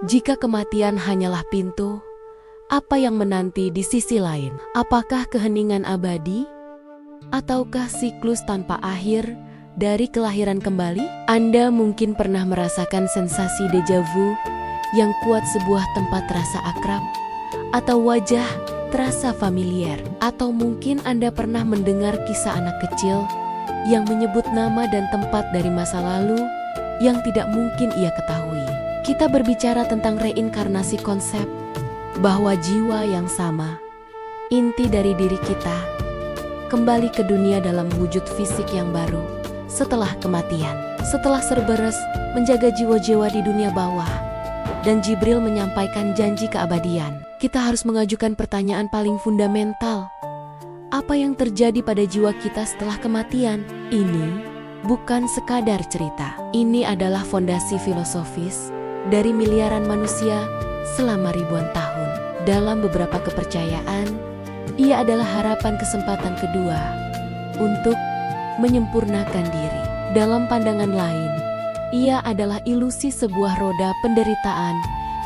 Jika kematian hanyalah pintu, apa yang menanti di sisi lain? Apakah keheningan abadi? Ataukah siklus tanpa akhir dari kelahiran kembali? Anda mungkin pernah merasakan sensasi deja vu yang kuat, sebuah tempat terasa akrab, atau wajah terasa familiar. Atau mungkin Anda pernah mendengar kisah anak kecil yang menyebut nama dan tempat dari masa lalu yang tidak mungkin ia ketahui. Kita berbicara tentang reinkarnasi, konsep bahwa jiwa yang sama, inti dari diri kita, kembali ke dunia dalam wujud fisik yang baru setelah kematian. Setelah Cerberus menjaga jiwa-jiwa di dunia bawah dan Jibril menyampaikan janji keabadian, kita harus mengajukan pertanyaan paling fundamental. Apa yang terjadi pada jiwa kita setelah kematian? Ini bukan sekadar cerita. Ini adalah fondasi filosofis dari miliaran manusia selama ribuan tahun. Dalam beberapa kepercayaan, ia adalah harapan kesempatan kedua untuk menyempurnakan diri. Dalam pandangan lain, ia adalah ilusi sebuah roda penderitaan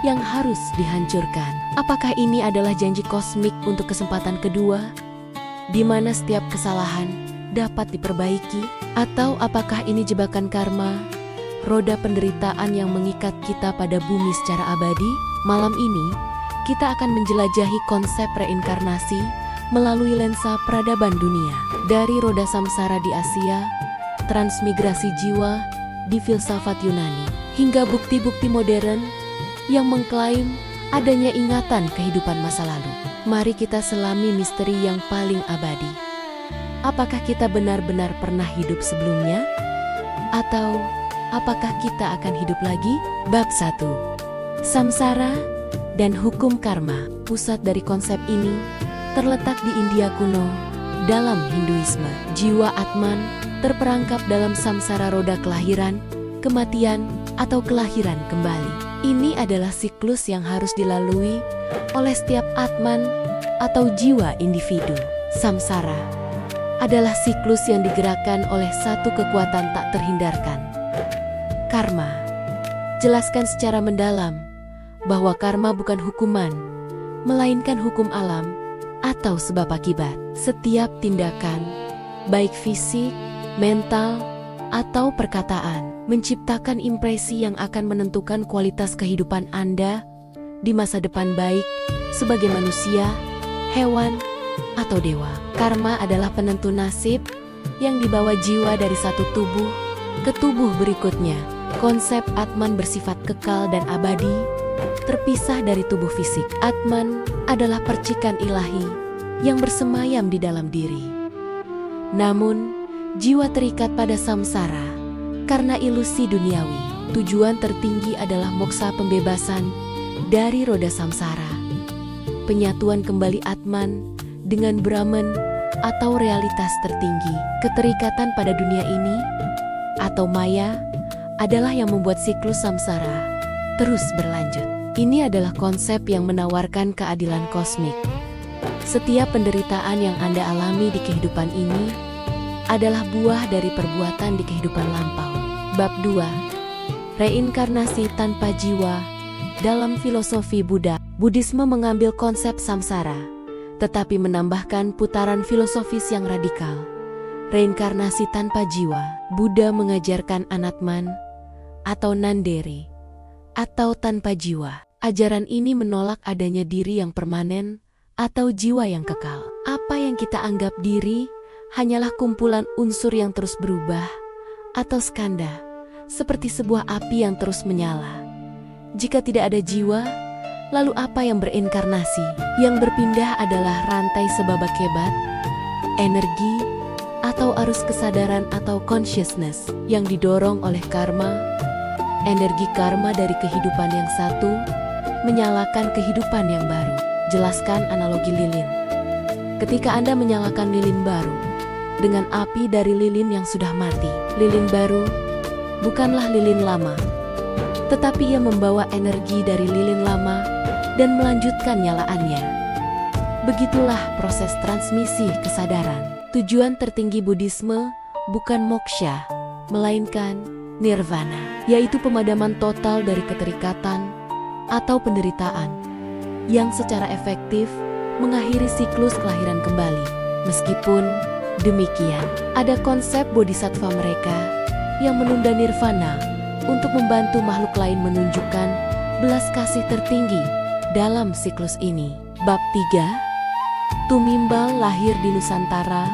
yang harus dihancurkan. Apakah ini adalah janji kosmik untuk kesempatan kedua, di mana setiap kesalahan dapat diperbaiki? Atau apakah ini jebakan karma, roda penderitaan yang mengikat kita pada bumi secara abadi? Malam ini, kita akan menjelajahi konsep reinkarnasi melalui lensa peradaban dunia. Dari roda samsara di Asia, transmigrasi jiwa di filsafat Yunani, hingga bukti-bukti modern yang mengklaim adanya ingatan kehidupan masa lalu. Mari kita selami misteri yang paling abadi. Apakah kita benar-benar pernah hidup sebelumnya? Atau apakah kita akan hidup lagi? Bab 1. Samsara dan hukum karma. Pusat dari konsep ini terletak di India kuno. Dalam Hinduisme, jiwa Atman terperangkap dalam samsara, roda kelahiran, kematian, atau kelahiran kembali. Ini adalah siklus yang harus dilalui oleh setiap Atman atau jiwa individu. Samsara adalah siklus yang digerakkan oleh satu kekuatan tak terhindarkan, karma. Jelaskan secara mendalam bahwa karma bukan hukuman, melainkan hukum alam atau sebab akibat. Setiap tindakan, baik fisik, mental, atau perkataan, menciptakan impresi yang akan menentukan kualitas kehidupan Anda di masa depan, baik sebagai manusia, hewan, atau dewa. Karma adalah penentu nasib yang dibawa jiwa dari satu tubuh ke tubuh berikutnya. Konsep Atman bersifat kekal dan abadi, terpisah dari tubuh fisik. Atman adalah percikan ilahi yang bersemayam di dalam diri. Namun, jiwa terikat pada samsara karena ilusi duniawi. Tujuan tertinggi adalah moksa, pembebasan dari roda samsara, penyatuan kembali Atman dengan Brahman atau realitas tertinggi. Keterikatan pada dunia ini atau maya adalah yang membuat siklus samsara terus berlanjut. Ini adalah konsep yang menawarkan keadilan kosmik. Setiap penderitaan yang Anda alami di kehidupan ini adalah buah dari perbuatan di kehidupan lampau. Bab 2. Reinkarnasi tanpa jiwa. Dalam filosofi Buddha, Buddhisme mengambil konsep samsara, tetapi menambahkan putaran filosofis yang radikal. Reinkarnasi tanpa jiwa. Buddha mengajarkan anatman atau nandere, atau tanpa jiwa. Ajaran ini menolak adanya diri yang permanen atau jiwa yang kekal. Apa yang kita anggap diri hanyalah kumpulan unsur yang terus berubah atau skanda, seperti sebuah api yang terus menyala. Jika tidak ada jiwa, lalu apa yang berinkarnasi? Yang berpindah adalah rantai sebabak hebat, energi, atau arus kesadaran atau consciousness yang didorong oleh karma. Energi karma dari kehidupan yang satu menyalakan kehidupan yang baru. Jelaskan analogi lilin. Ketika Anda menyalakan lilin baru dengan api dari lilin yang sudah mati, lilin baru bukanlah lilin lama, tetapi ia membawa energi dari lilin lama dan melanjutkan nyalaannya. Begitulah proses transmisi kesadaran. Tujuan tertinggi Buddhisme bukan moksha, melainkan nirvana, yaitu pemadaman total dari keterikatan, atau penderitaan, yang secara efektif mengakhiri siklus kelahiran kembali. Meskipun demikian, ada konsep bodhisattva mereka yang menunda nirvana untuk membantu makhluk lain menunjukkan belas kasih tertinggi dalam siklus ini. Bab 3. Tumimbal lahir di Nusantara,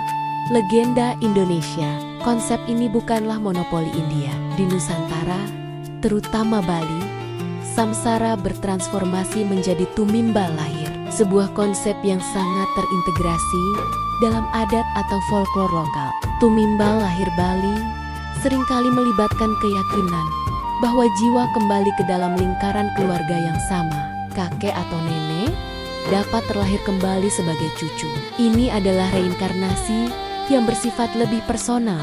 legenda Indonesia. Konsep ini bukanlah monopoli India. Di Nusantara, terutama Bali, samsara bertransformasi menjadi tumimbal lahir, sebuah konsep yang sangat terintegrasi dalam adat atau folklore lokal. Tumimbal lahir Bali seringkali melibatkan keyakinan bahwa jiwa kembali ke dalam lingkaran keluarga yang sama. Kakek atau nenek dapat terlahir kembali sebagai cucu. Ini adalah reinkarnasi yang bersifat lebih personal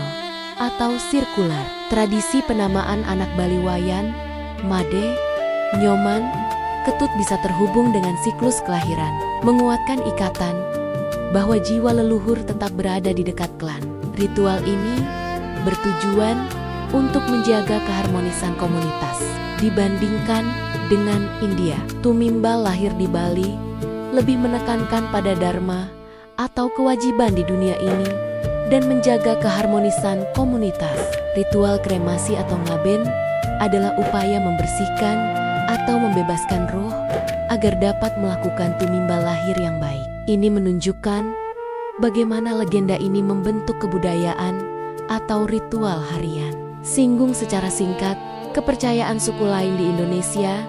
atau sirkular. Tradisi penamaan anak Baliwayan, Made, Nyoman, Ketut bisa terhubung dengan siklus kelahiran, menguatkan ikatan bahwa jiwa leluhur tetap berada di dekat klan. Ritual ini bertujuan untuk menjaga keharmonisan komunitas. Dibandingkan dengan India, tumimbal lahir di Bali lebih menekankan pada dharma atau kewajiban di dunia ini dan menjaga keharmonisan komunitas. Ritual kremasi atau ngaben adalah upaya membersihkan atau membebaskan roh agar dapat melakukan tumimbal lahir yang baik. Ini menunjukkan bagaimana legenda ini membentuk kebudayaan atau ritual harian. Singgung secara singkat kepercayaan suku lain di Indonesia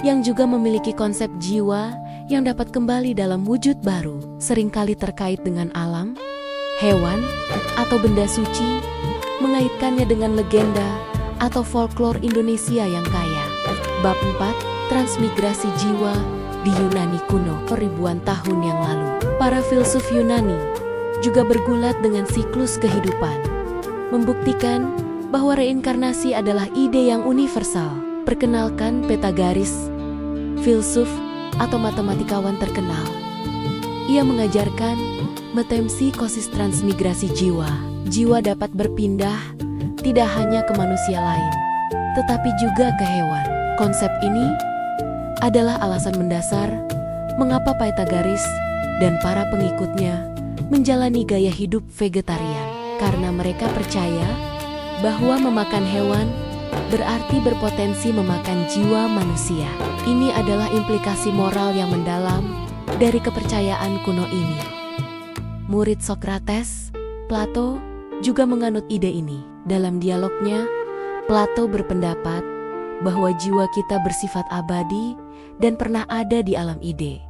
yang juga memiliki konsep jiwa yang dapat kembali dalam wujud baru, seringkali terkait dengan alam, hewan, atau benda suci, mengaitkannya dengan legenda atau folklore Indonesia yang kaya. Bab 4. Transmigrasi jiwa di Yunani kuno. Ribuan tahun yang lalu, para filsuf Yunani juga bergulat dengan siklus kehidupan, membuktikan bahwa reinkarnasi adalah ide yang universal. Perkenalkan Pythagoras, filsuf atau matematikawan terkenal. Ia mengajarkan metempsikosis transmigrasi jiwa. Jiwa dapat berpindah tidak hanya ke manusia lain, tetapi juga ke hewan. Konsep ini adalah alasan mendasar mengapa Pythagoras dan para pengikutnya menjalani gaya hidup vegetarian, karena mereka percaya bahwa memakan hewan berarti berpotensi memakan jiwa manusia. Ini adalah implikasi moral yang mendalam dari kepercayaan kuno ini. Murid Sokrates, Plato, juga menganut ide ini. Dalam dialognya, Plato berpendapat bahwa jiwa kita bersifat abadi dan pernah ada di alam ide.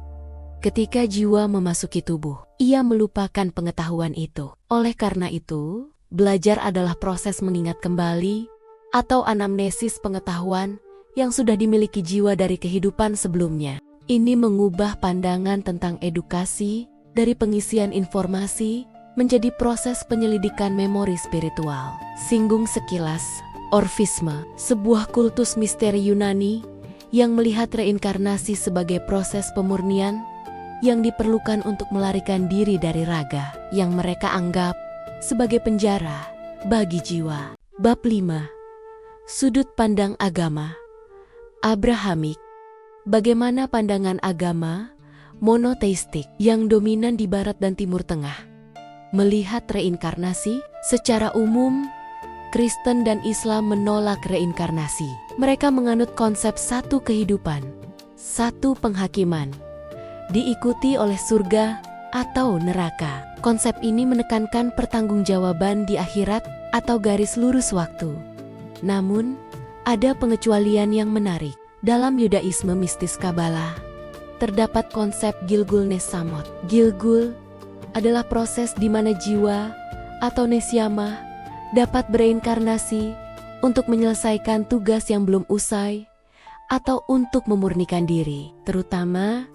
Ketika jiwa memasuki tubuh, ia melupakan pengetahuan itu. Oleh karena itu, belajar adalah proses mengingat kembali atau anamnesis pengetahuan yang sudah dimiliki jiwa dari kehidupan sebelumnya. Ini mengubah pandangan tentang edukasi dari pengisian informasi menjadi proses penyelidikan memori spiritual. Singgung sekilas, Orfisme, sebuah kultus misteri Yunani yang melihat reinkarnasi sebagai proses pemurnian yang diperlukan untuk melarikan diri dari raga yang mereka anggap sebagai penjara bagi jiwa. Bab 5. Sudut pandang agama Abrahamik. Bagaimana pandangan agama monoteistik yang dominan di barat dan timur tengah melihat reinkarnasi? Secara umum, Kristen dan Islam menolak reinkarnasi. Mereka menganut konsep satu kehidupan, satu penghakiman, diikuti oleh surga atau neraka. Konsep ini menekankan pertanggungjawaban di akhirat atau garis lurus waktu. Namun, ada pengecualian yang menarik. Dalam Yudaisme mistis Kabbalah, terdapat konsep Gilgul Nesamot. Gilgul adalah proses di mana jiwa atau nesyama dapat bereinkarnasi untuk menyelesaikan tugas yang belum usai atau untuk memurnikan diri, terutama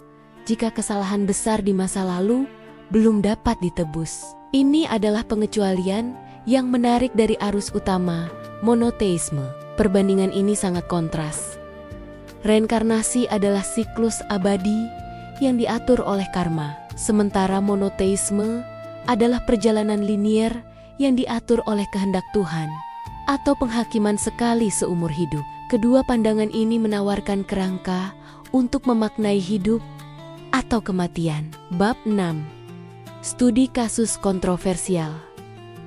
jika kesalahan besar di masa lalu belum dapat ditebus. Ini adalah pengecualian yang menarik dari arus utama monoteisme. Perbandingan ini sangat kontras. Reinkarnasi adalah siklus abadi yang diatur oleh karma, sementara monoteisme adalah perjalanan linier yang diatur oleh kehendak Tuhan atau penghakiman sekali seumur hidup. Kedua pandangan ini menawarkan kerangka untuk memaknai hidup atau kematian. Bab 6. Studi kasus kontroversial.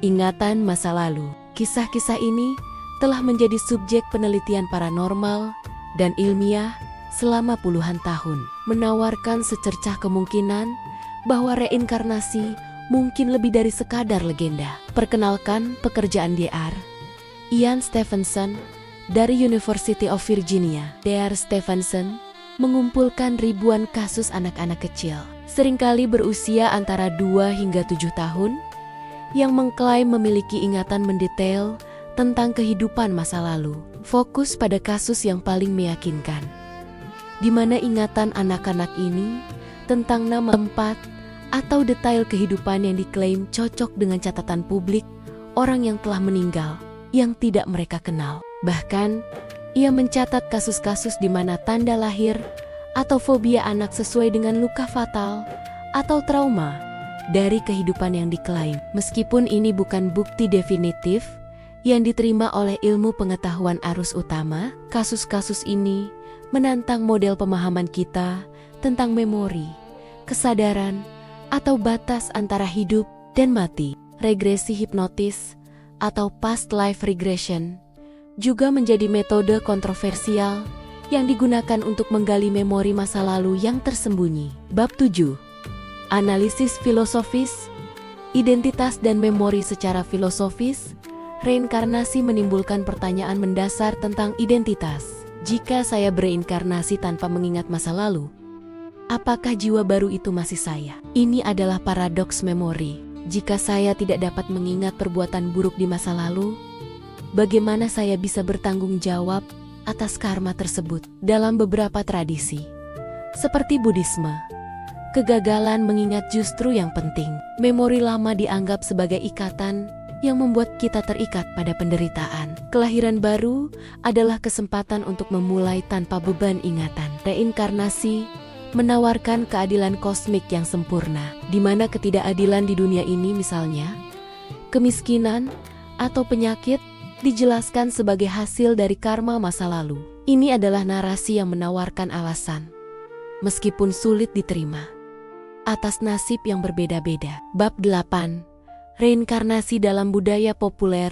Ingatan masa lalu. Kisah-kisah ini telah menjadi subjek penelitian paranormal dan ilmiah selama puluhan tahun, menawarkan secercah kemungkinan bahwa reinkarnasi mungkin lebih dari sekadar legenda. Perkenalkan pekerjaan Dr. Ian Stevenson dari University of Virginia. Dr. Stevenson mengumpulkan ribuan kasus anak-anak kecil, seringkali berusia antara 2 hingga 7 tahun, yang mengklaim memiliki ingatan mendetail tentang kehidupan masa lalu. Fokus pada kasus yang paling meyakinkan, di mana ingatan anak-anak ini tentang nama, tempat, atau detail kehidupan yang diklaim cocok dengan catatan publik orang yang telah meninggal yang tidak mereka kenal. Bahkan, ia mencatat kasus-kasus di mana tanda lahir atau fobia anak sesuai dengan luka fatal atau trauma dari kehidupan yang diklaim. Meskipun ini bukan bukti definitif yang diterima oleh ilmu pengetahuan arus utama, kasus-kasus ini menantang model pemahaman kita tentang memori, kesadaran, atau batas antara hidup dan mati. Regresi hipnotis atau past life regression juga menjadi metode kontroversial yang digunakan untuk menggali memori masa lalu yang tersembunyi. Bab 7. Analisis filosofis, identitas dan memori secara filosofis. Reinkarnasi menimbulkan pertanyaan mendasar tentang identitas. Jika saya bereinkarnasi tanpa mengingat masa lalu, apakah jiwa baru itu masih saya? Ini adalah paradoks memori. Jika saya tidak dapat mengingat perbuatan buruk di masa lalu, bagaimana saya bisa bertanggung jawab atas karma tersebut? Dalam beberapa tradisi, seperti Buddhisme, kegagalan mengingat justru yang penting. Memori lama dianggap sebagai ikatan yang membuat kita terikat pada penderitaan. Kelahiran baru adalah kesempatan untuk memulai tanpa beban ingatan. Reinkarnasi menawarkan keadilan kosmik yang sempurna, di mana ketidakadilan di dunia ini, misalnya kemiskinan atau penyakit, dijelaskan sebagai hasil dari karma masa lalu. Ini adalah narasi yang menawarkan alasan, meskipun sulit diterima, atas nasib yang berbeda-beda. Bab 8. Reinkarnasi dalam budaya populer,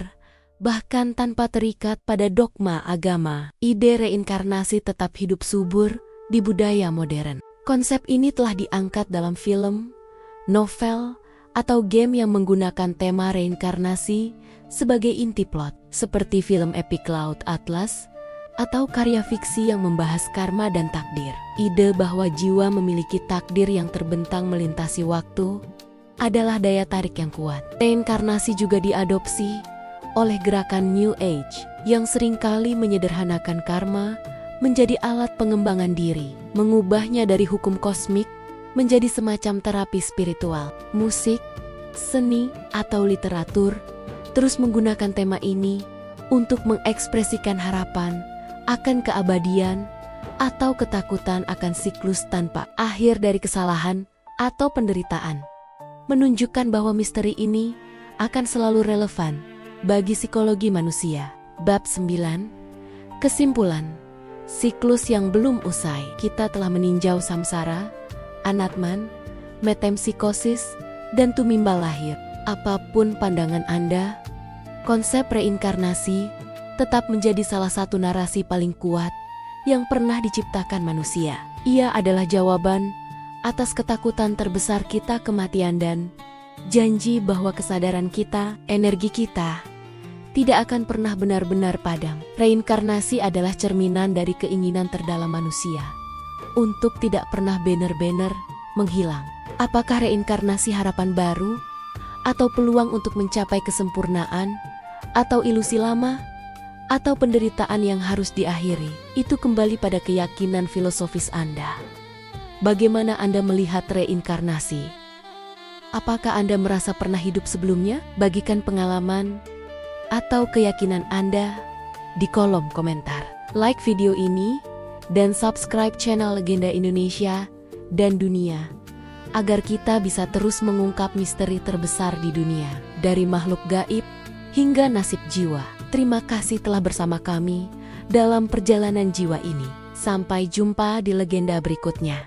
bahkan tanpa terikat pada dogma agama. Ide reinkarnasi tetap hidup subur di budaya modern. Konsep ini telah diangkat dalam film, novel, atau game yang menggunakan tema reinkarnasi sebagai inti plot, seperti film Epic Cloud Atlas atau karya fiksi yang membahas karma dan takdir. Ide bahwa jiwa memiliki takdir yang terbentang melintasi waktu adalah daya tarik yang kuat. Reinkarnasi juga diadopsi oleh gerakan New Age yang seringkali menyederhanakan karma menjadi alat pengembangan diri, mengubahnya dari hukum kosmik menjadi semacam terapi spiritual. Musik, seni, atau literatur terus menggunakan tema ini untuk mengekspresikan harapan akan keabadian atau ketakutan akan siklus tanpa akhir dari kesalahan atau penderitaan, menunjukkan bahwa misteri ini akan selalu relevan bagi psikologi manusia. Bab 9. Kesimpulan. Siklus yang belum usai. Kita telah meninjau samsara, anatman, metempsikosis, dan tumimbal lahir. Apapun pandangan Anda, konsep reinkarnasi tetap menjadi salah satu narasi paling kuat yang pernah diciptakan manusia. Ia adalah jawaban atas ketakutan terbesar kita kematian dan janji bahwa kesadaran kita, energi kita, tidak akan pernah benar-benar padam. Reinkarnasi adalah cerminan dari keinginan terdalam manusia untuk tidak pernah benar-benar menghilang. Apakah reinkarnasi harapan baru, atau peluang untuk mencapai kesempurnaan, atau ilusi lama, atau penderitaan yang harus diakhiri? Itu kembali pada keyakinan filosofis Anda. Bagaimana Anda melihat reinkarnasi? Apakah Anda merasa pernah hidup sebelumnya? Bagikan pengalaman atau keyakinan Anda di kolom komentar. Like video ini dan subscribe channel Legenda Indonesia dan Dunia agar kita bisa terus mengungkap misteri terbesar di dunia, dari makhluk gaib hingga nasib jiwa. Terima kasih telah bersama kami dalam perjalanan jiwa ini. Sampai jumpa di legenda berikutnya.